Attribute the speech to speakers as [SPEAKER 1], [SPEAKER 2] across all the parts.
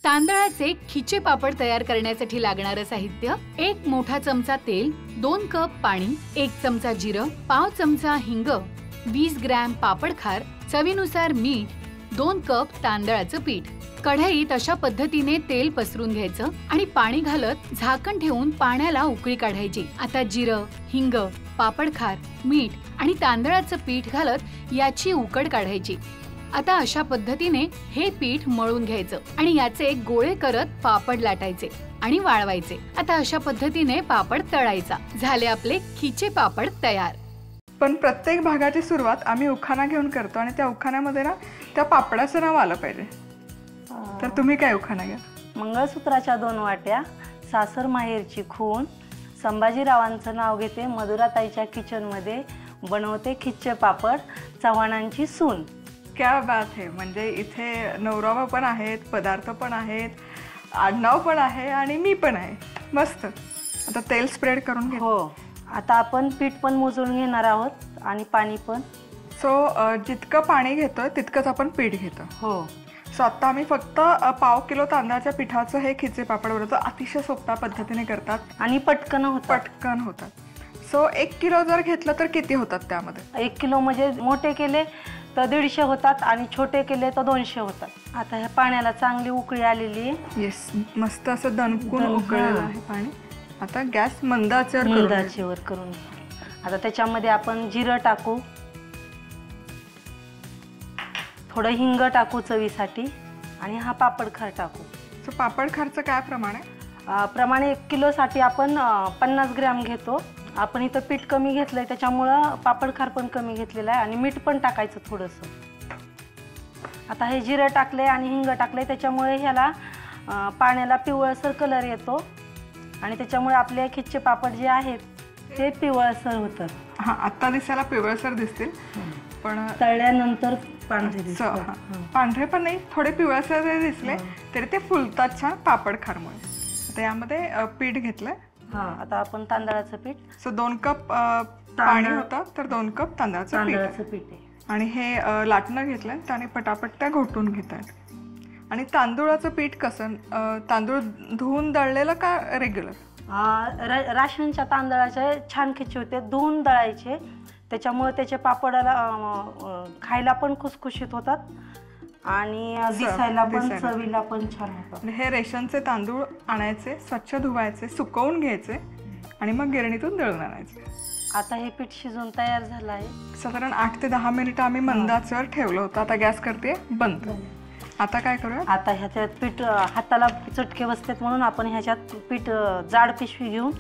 [SPEAKER 1] तांदळाचे खिचे पापड तयार करण्यासाठी लागणारे साहित्य: 1 मोठा चमचा तेल, 2 कप पाणी, 1 चमचा जिरं, पाव चमचा हिंग, 20 ग्रॅम पापड खार, चवीनुसार मीठ, 2 कप तांदळाचं पीठ। कढईत अशा पद्धतीने तेल पसरून घ्यायचं आणि पाणी घालत झाकण ठेवून पाण्याला उकळी काढायची। आता जिरं, हिंग, पापड खार, मीठ आणि तांदळाचं पीठ घालत याची उकड काढायची। आता अशा पद्धतीने हे पीठ मळून घ्यायचं आणि याचे गोळे करत पापड लाटायचे आणि वाळवायचे। आता अशा पद्धतीने पापड तळायचा। झाले आपले खिचे पापड तयार।
[SPEAKER 2] पण प्रत्येक भागाची सुरुवात आम्ही उखाणा घेऊन करतो आणि त्या उखाण्यामध्ये ना त्या पापडाचं नाव आलं पाहिजे। तर तुम्ही काय उखाणा घ्या?
[SPEAKER 3] मंगळसूत्राच्या 2 वाट्या, सासर माहेरची खून, संभाजीरावांचं नाव घेते, मधुराताईच्या किचनमध्ये बनवते खिचे पापड, चव्हाणांची सून।
[SPEAKER 2] क्या बात है। म्हणजे इथे नवराबा पण आहेत, पदार्थ पण आहेत, आडनाव पण आहे आणि मी पण आहे। मस्त। आता तेल स्प्रेड करून घे।
[SPEAKER 3] हो, आता आपण पीठ पण मोजून घेणार आहोत आणि पाणी पण।
[SPEAKER 2] जितकं पाणी घेतोय तितकंच आपण पीठ घेतो।
[SPEAKER 3] हो।
[SPEAKER 2] आता आम्ही फक्त पाव किलो तांदळाच्या पिठाचं हे खिचे पापड बनवतो। अतिशय सोप्या पद्धतीने करतात
[SPEAKER 3] आणि पटकन
[SPEAKER 2] होतात। 1 किलो जर घेतलं तर किती होतात त्यामध्ये?
[SPEAKER 3] 1 किलो म्हणजे मोठे केले तर 150 होतात आणि छोटे केले तर 200 होतात। आता ह्या पाण्याला चांगली उकळी आलेली आहे।
[SPEAKER 2] येस, मस्त असं दणकून उकळलेलं आहे पाणी। आता गॅस मंद आचेवर
[SPEAKER 3] करून आता त्याच्यामध्ये आपण जिरं टाकू, थोडं हिंग टाकू चवीसाठी आणि हा पापड खार टाकू।
[SPEAKER 2] पापड खारचं काय प्रमाण आहे?
[SPEAKER 3] प्रमाणे 1 किलोसाठी आपण 50 ग्रॅम घेतो। आपण इथं पीठ कमी घेतलंय त्याच्यामुळं पापड खार पण कमी घेतलेला आहे आणि मीठ पण टाकायचं थोडंसं। आता हे जिरं टाकले आणि हिंग टाकले त्याच्यामुळे ह्याला पाण्याला पिवळसर कलर येतो आणि त्याच्यामुळे आपले खिचे पापड जे आहेत ते पिवळसर होतात।
[SPEAKER 2] हां, आता दिसायला पिवळसर दिसतील पण
[SPEAKER 3] तळल्यानंतर पांढरे दिसतात।
[SPEAKER 2] पांढरे पण नाही, थोडे पिवळसर जरी दिसले तरी ते फुलतात छान पापड खारमुळे। आता यामध्ये पीठ घेतलंय।
[SPEAKER 3] आता आपण तांदळाचं पीठ
[SPEAKER 2] 2 कप पाणी होतं तर 2 कप तांदळाचं पीठ आहे आणि हे लाटणं घेतलंय त्याने पटापट त्या घोटून घेत आहेत। आणि तांदूळाचं पीठ कसं? तांदूळ धुवून दळलेलं का रेग्युलर?
[SPEAKER 3] राशनच्या तांदळाचे छान खिचे होते, धुवून दळायचे, त्याच्यामुळे त्याचे पापडाला खायला पण खुसखुशीत होतात आणि दिसायला पण चवीला पण छान होतं।
[SPEAKER 2] हे रेशनचे तांदूळ आणायचे, स्वच्छ धुवायचे, सुकवून घ्यायचे आणि मग गिरणीतून दळून आणायचे।
[SPEAKER 3] आता हे पीठ शिजून तयार झालं आहे।
[SPEAKER 2] साधारण 8 ते 10 मिनिटं आम्ही मंद आचेवर ठेवलं होतं। आता गॅस करते बंद। आता काय करूया?
[SPEAKER 3] आता ह्याच्यात पीठ हाताला चटके बसतात म्हणून आपण ह्याच्यात पीठ जाड पिशवी घेऊन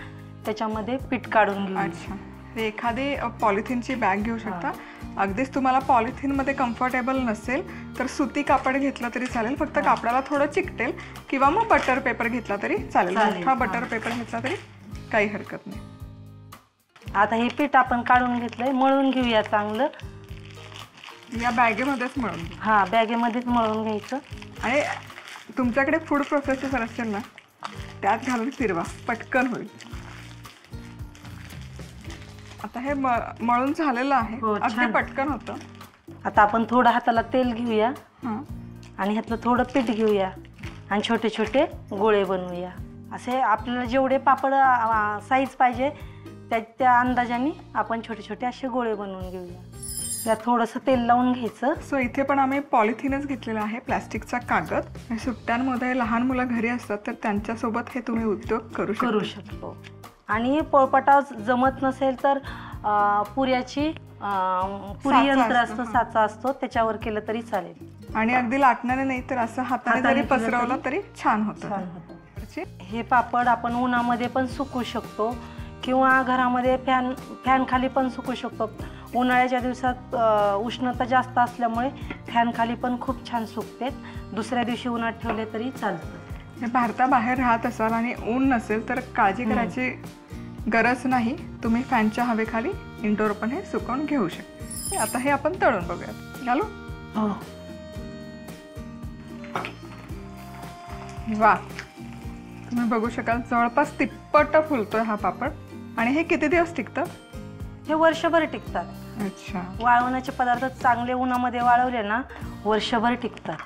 [SPEAKER 3] त्याच्यामध्ये पीठ काढून घेऊ।
[SPEAKER 2] अच्छा, एखादी पॉलिथिनची बॅग घेऊ शकता। अगदीच तुम्हाला पॉलिथिनमध्ये कम्फर्टेबल नसेल तर सुती कापड घेतलं तरी चालेल, फक्त कापडाला थोडं चिकटेल, किंवा मग बटर पेपर घेतला तरी चालेल। मोठा बटर पेपर घेतला तरी काही हरकत नाही।
[SPEAKER 3] आता हे पीठ आपण काढून घेतलंय, मळून घेऊया चांगलं।
[SPEAKER 2] या बॅगेमध्येच मळून घेऊ?
[SPEAKER 3] हां, बॅगेमध्येच मळून घ्यायचं।
[SPEAKER 2] आणि तुमच्याकडे फूड प्रोसेसर असेल ना त्यात घालून फिरवा, पटकन होईल। आता हे मळून झालेलं आहे, अगदी पटकन होतं।
[SPEAKER 3] आता आपण थोडं हाताला तेल घेऊया आणि ह्यातलं थोडं पीठ घेऊया आणि छोटे छोटे गोळे बनवूया। असे आपल्याला जेवढे पापड साईज पाहिजे त्या अंदाजाने आपण छोटे छोटे असे गोळे बनवून घेऊया। यात थोडंसं तेल लावून घ्यायचं।
[SPEAKER 2] इथे पण आम्ही पॉलिथिनच घेतलेला आहे, प्लास्टिकचा कागद। सुट्ट्यांमध्ये लहान मुलं घरी असतात तर त्यांच्यासोबत हे तुम्ही उद्योग करू शकतो।
[SPEAKER 3] आणि पोळपाटा जमत नसेल तर पुरी यंत्र असतं, साचा असतो, त्याच्यावर केलं तरी चालेल।
[SPEAKER 2] आणि अगदी लाटणारे नाही तर असं हाताने जरी पसरवलं तरी छान होतं।
[SPEAKER 3] हे पापड आपण उन्हामध्ये पण सुकू शकतो किंवा घरामध्ये फॅन खाली पण सुकू शकतो। उन्हाळ्याच्या दिवसात उष्णता जास्त असल्यामुळे फॅन खाली पण खूप छान सुकते। दुसऱ्या दिवशी उन्हात ठेवले तरी चालतं।
[SPEAKER 2] भारताबाहेर राहत असाल आणि ऊन नसेल तर काळजी करायची गरज नाही, तुम्ही फॅनच्या हवेखाली इंडोर पण हे सुकवून घेऊ शकता। आता हे आपण तळून बघूयात। घालू?
[SPEAKER 3] हो।
[SPEAKER 2] वा, तुम्ही बघू शकाल जवळपास तिप्पट फुलतोय हा पापड। आणि हे किती दिवस टिकतं?
[SPEAKER 3] हे वर्षभर टिकतात।
[SPEAKER 2] अच्छा,
[SPEAKER 3] वाळवण्याचे पदार्थ चांगले उन्हामध्ये वाळवले ना वर्षभर टिकतात।